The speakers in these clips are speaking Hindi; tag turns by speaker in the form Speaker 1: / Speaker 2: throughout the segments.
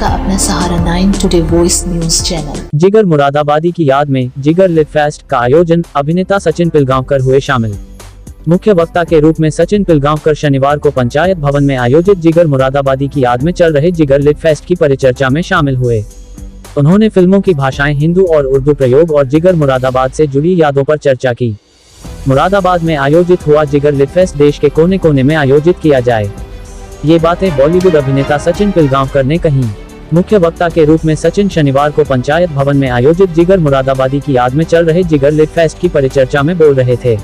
Speaker 1: का अपना सहारा 9 टुडे वॉइस न्यूज चैनल।
Speaker 2: जिगर मुरादाबादी की याद में जिगर लिट फेस्ट का आयोजन, अभिनेता सचिन पिलगांवकर हुए शामिल। मुख्य वक्ता के रूप में सचिन पिलगांवकर शनिवार को पंचायत भवन में आयोजित जिगर मुरादाबादी की याद में चल रहे जिगर लिट फेस्ट की परिचर्चा में शामिल हुए। उन्होंने फिल्मों की भाषाएं हिंदू और उर्दू प्रयोग और जिगर मुरादाबाद से जुड़ी यादों पर चर्चा की। मुरादाबाद में आयोजित हुआ जिगर लिट फेस्ट देश के कोने कोने में आयोजित किया जाए, ये बातें बॉलीवुड अभिनेता सचिन पिलगांवकर ने कही। मुख्य वक्ता के रूप में सचिन शनिवार को पंचायत भवन में आयोजित जिगर मुरादाबादी की याद में चल रहे जिगर लिट फेस्ट की परिचर्चा में बोल रहे थे।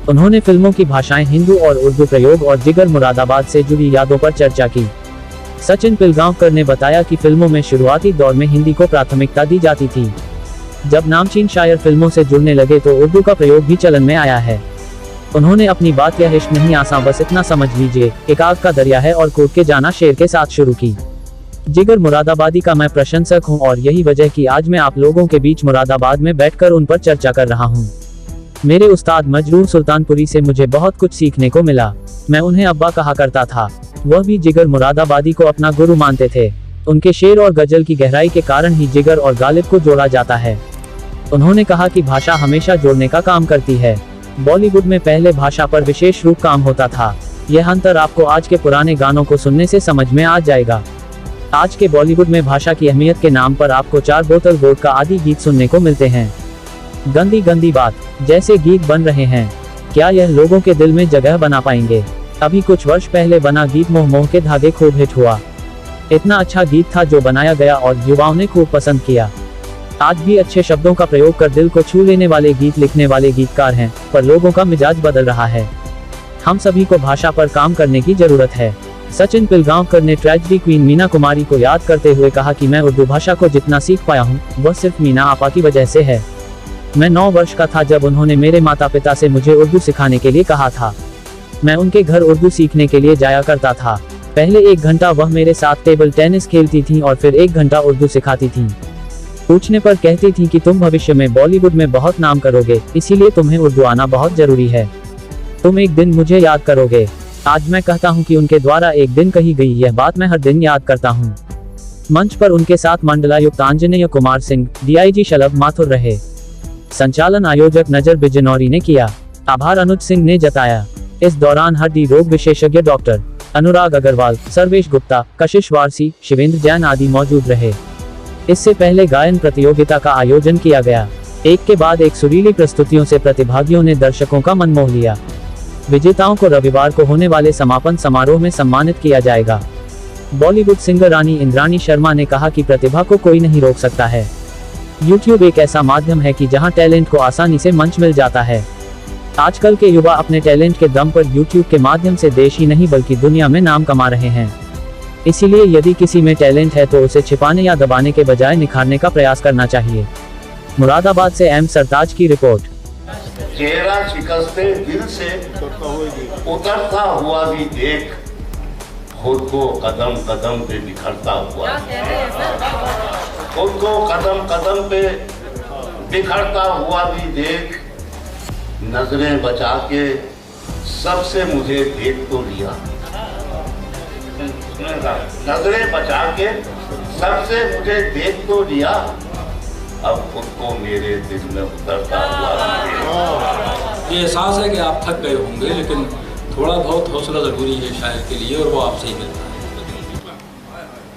Speaker 2: उन्होंने फिल्मों की भाषाएं हिंदू और उर्दू प्रयोग और जिगर मुरादाबाद से जुड़ी यादों पर चर्चा की। सचिन पिलगांवकर ने बताया कि फिल्मों में शुरुआती दौर में हिंदी को प्राथमिकता दी जाती थी। जब नामचीन शायर फिल्मों से जुड़ने लगे तो उर्दू का प्रयोग भी चलन में आया है। उन्होंने अपनी बात यह इश्क नहीं आसान बस इतना समझ लीजिए, एक आग का दरिया है और कूद के जाना शेर के साथ शुरू की। जिगर मुरादाबादी का मैं प्रशंसक हूं और यही वजह कि आज मैं आप लोगों के बीच मुरादाबाद में बैठकर उन पर चर्चा कर रहा हूं। मेरे उस्ताद मजरूर सुल्तानपुरी से मुझे बहुत कुछ सीखने को मिला। मैं उन्हें अब्बा कहा करता था, वह भी जिगर मुरादाबादी को अपना गुरु मानते थे। उनके शेर और गजल की गहराई के कारण ही जिगर और गालिब को जोड़ा जाता है। उन्होंने कहा कि भाषा हमेशा जोड़ने का काम करती है। बॉलीवुड में पहले भाषा पर विशेष रूप काम होता था। यह अंतर आपको आज के पुराने गानों को सुनने से समझ में आ जाएगा। आज के बॉलीवुड में भाषा की अहमियत के नाम पर आपको 4 बोतल वोडका आदि गीत सुनने को मिलते हैं। गंदी गंदी बात जैसे गीत बन रहे हैं, क्या यह लोगों के दिल में जगह बना पाएंगे? अभी कुछ वर्ष पहले बना गीत मोह मोह के धागे खूब हिट हुआ। इतना अच्छा गीत था जो बनाया गया और युवाओं ने खूब पसंद किया। आज भी अच्छे शब्दों का प्रयोग कर दिल को छू लेने वाले गीत लिखने वाले गीतकार हैं, पर लोगों का मिजाज बदल रहा है। हम सभी को भाषा पर काम करने की जरूरत है। सचिन पिलगांवकर ने ट्रेजेडी क्वीन मीना कुमारी को याद करते हुए कहा कि मैं उर्दू भाषा को जितना सीख पाया हूँ वह सिर्फ मीना आपा की वजह से है। मैं 9 वर्ष का था जब उन्होंने मेरे माता पिता से मुझे उर्दू सिखाने के लिए कहा था। मैं उनके घर उर्दू सीखने के लिए जाया करता था। पहले 1 घंटा वह मेरे साथ टेबल टेनिस खेलती थी और फिर 1 घंटा उर्दू सिखाती थी। पूछने पर कहती थी कि तुम भविष्य में बॉलीवुड में बहुत नाम करोगे, इसीलिए तुम्हें उर्दू आना बहुत जरूरी है। तुम एक दिन मुझे याद करोगे। आज मैं कहता हूं कि उनके द्वारा एक दिन कही गई यह बात मैं हर दिन याद करता हूं। मंच पर उनके साथ मंडलायुक्त आंजनेय कुमार सिंह, DIG शलभ माथुर रहे। संचालन आयोजक नजर बिजनौरी ने किया। आभार अनुज सिंह ने जताया। इस दौरान हड्डी रोग विशेषज्ञ डॉक्टर अनुराग अग्रवाल, सर्वेश गुप्ता, कशिश वारसी, शिवेंद्र जैन आदि मौजूद रहे। इससे पहले गायन प्रतियोगिता का आयोजन किया गया। एक के बाद एक सुरीली प्रस्तुतियों से प्रतिभागियों ने दर्शकों का मन मोह लिया। विजेताओं को रविवार को होने वाले समापन समारोह में सम्मानित किया जाएगा। बॉलीवुड सिंगर रानी इंद्राणी शर्मा ने कहा कि प्रतिभा को कोई नहीं रोक सकता है। YouTube एक ऐसा माध्यम है कि जहां टैलेंट को आसानी से मंच मिल जाता है। आजकल के युवा अपने टैलेंट के दम पर YouTube के माध्यम से देश ही नहीं बल्कि दुनिया में नाम कमा रहे हैं। इसीलिए यदि किसी में टैलेंट है तो उसे छिपाने या दबाने के बजाय निखारने का प्रयास करना चाहिए। मुरादाबाद से M सरताज की रिपोर्ट।
Speaker 3: चेहरा शिकस्ते दिल से उतरता हुआ भी देख, खुद को कदम कदम पे बिखरता हुआ, खुद को कदम कदम पे बिखरता हुआ भी देख, नजरें बचा के सबसे मुझे देख तो लिया, नजरें बचा के सबसे मुझे देख तो लिया, अब खुद को मेरे दिल में उतरता हुआ।
Speaker 4: ये एहसास है कि आप थक गए होंगे, लेकिन थोड़ा बहुत हौसला जरूरी है शायर के लिए और वो आपसे ही मिलता है।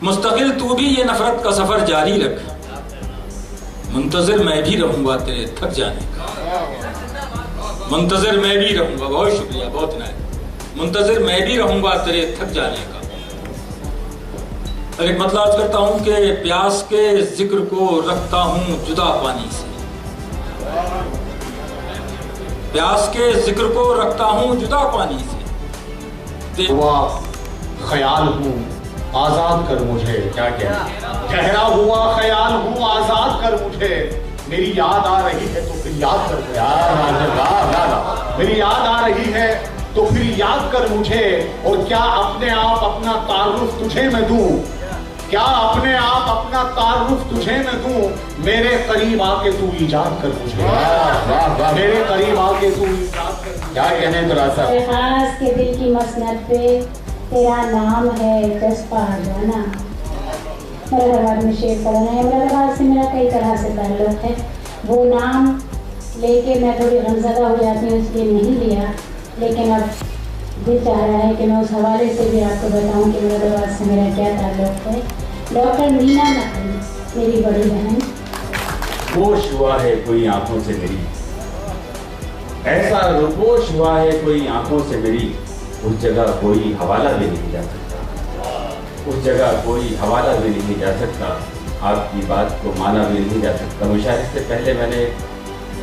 Speaker 4: मुस्तकिल तू भी ये नफरत का सफर जारी रख, मुंतजिर मैं भी रहूंगा तेरे थक जाने का। मुंतजिर मैं भी रहूंगा, बहुत शुक्रिया, बहुत इनायत। मुंतजिर मैं भी रहूंगा तेरे थक जाने का। एक मतलब अर्ज करता हूं कि प्यास के जिक्र को रखता हूं जुदा पानी से, प्यास के जिक्र को रखता हूं जुदा पानी से।
Speaker 5: हुआ ख्याल हूं आजाद कर मुझे, क्या क्या गहरा हुआ ख्याल हूं आजाद कर मुझे, मेरी याद आ रही है तो फिर याद कर, मेरी याद आ रही है तो फिर याद कर मुझे। और क्या अपने आप अपना तारुफ तुझे मैं दूं, क्या अपने आप अपना तारुफ तुझे मैं दूं, मेरे करीब आके तू इजाद कर मुझे, मेरे करीब आके तू इजाद कर। क्या कहने तो रास्ता
Speaker 6: खास के दिल की मसनद पे तेरा नाम है 10 पहाड़ जाना। मुरादाबाद में शेर पढ़ना है। मुरादाबाद से मेरा कई तरह से ताल्लुक है। वो नाम लेके मैं थोड़ी गमज़दा हो जाती हूँ, इसलिए नहीं लिया, लेकिन अब दिल चाह रहा है कि मैं उस हवाले से भी आपको बताऊँ कि मुरादाबाद से मेरा क्या ताल्लुक है। डॉक्टर मीना नकवी मेरी बड़ी बहन।
Speaker 7: होश हुआ है कोई आंखों से मेरी, ऐसा रुपोश हुआ है कोई आंखों से मेरी, उस जगह कोई हवाला भी नहीं जा सकता, उस जगह कोई हवाला भी नहीं जा सकता, आपकी बात को माना भी नहीं जा सकता। मुशायरे से पहले मैंने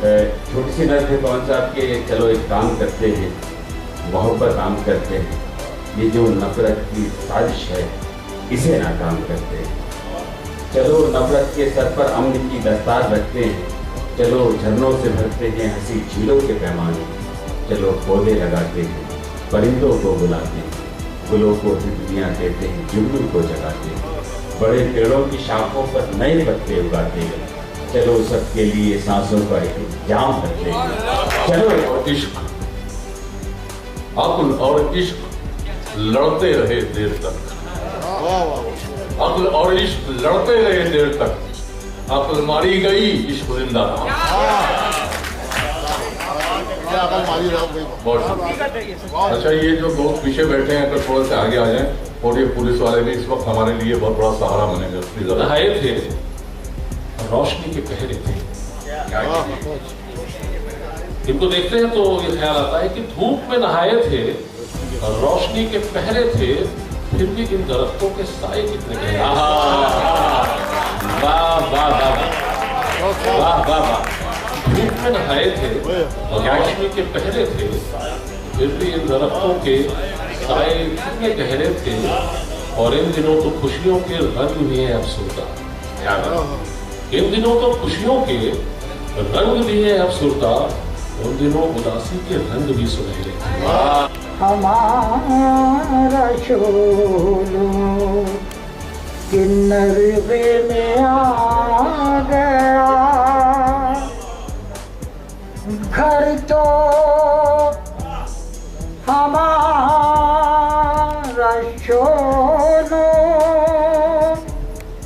Speaker 7: छोटी सी नज़र है पवन साहब के, चलो एक काम करते हैं, मोहब्बत आम करते हैं, ये जो नफरत की साजिश है इसे नाकाम करते हैं। चलो नफरत के सर पर अमन की दस्तार रखते हैं, चलो झरनों से भरते हैं हंसी झीलों के पैमाने, चलो पौधे लगाते हैं, परिंदों को बुलाते हैं, गुलों को भी दुनिया देते हैं, जुगनू को जगाते हैं, बड़े पेड़ों की शाखों पर नए पत्ते उगाते हैं, चलो सबके लिए सांसों का इंतजाम करते हैं। चलो
Speaker 8: और इश्क, अक्ल और इश्क लड़ते रहे देर तक, अक्ल और इश्क लड़ते रहे देर तक, अक्ल मारी गई इश्क जिंदा रहा। अच्छा, ये जो दोस्त पीछे बैठे हैं अगर थोड़ा से आगे आ जाएं, और ये पुलिस वाले भी इस वक्त हमारे लिए बहुत बड़ा सहारा बनेंगे।
Speaker 9: नहाए थे, रोशनी के पहरे थे। इनको देखते हैं तो ये ख्याल आता है कि धूप में नहाए थे, रोशनी के पहरे थे, फिर भी इन दरख्तों के साए कितने गहरे। वाह वाह वाह वाह वाह वाह। धूप में नहाए थे और रोशनी के पहरे थे, फिर भी इन दरख्तों के साए कितने गहरे थे। और इन दिनों तो खुशियों के रंग भी हैं अफसरदा, इन दिनों तो खुशियों के रंग भी हैं अफसरदा, उन दिनों उदासी के रंग भी सुनहरे थे।
Speaker 10: हमारा शोलो किन्नरवे में आ गया, घर तो हमारा शोलो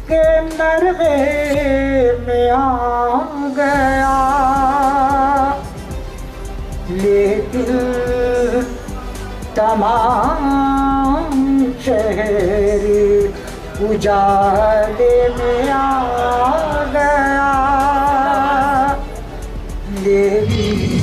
Speaker 10: किन्नरवे में आ गया, लेकिन तमाम शहरी उजाले में आ गया, लेकिन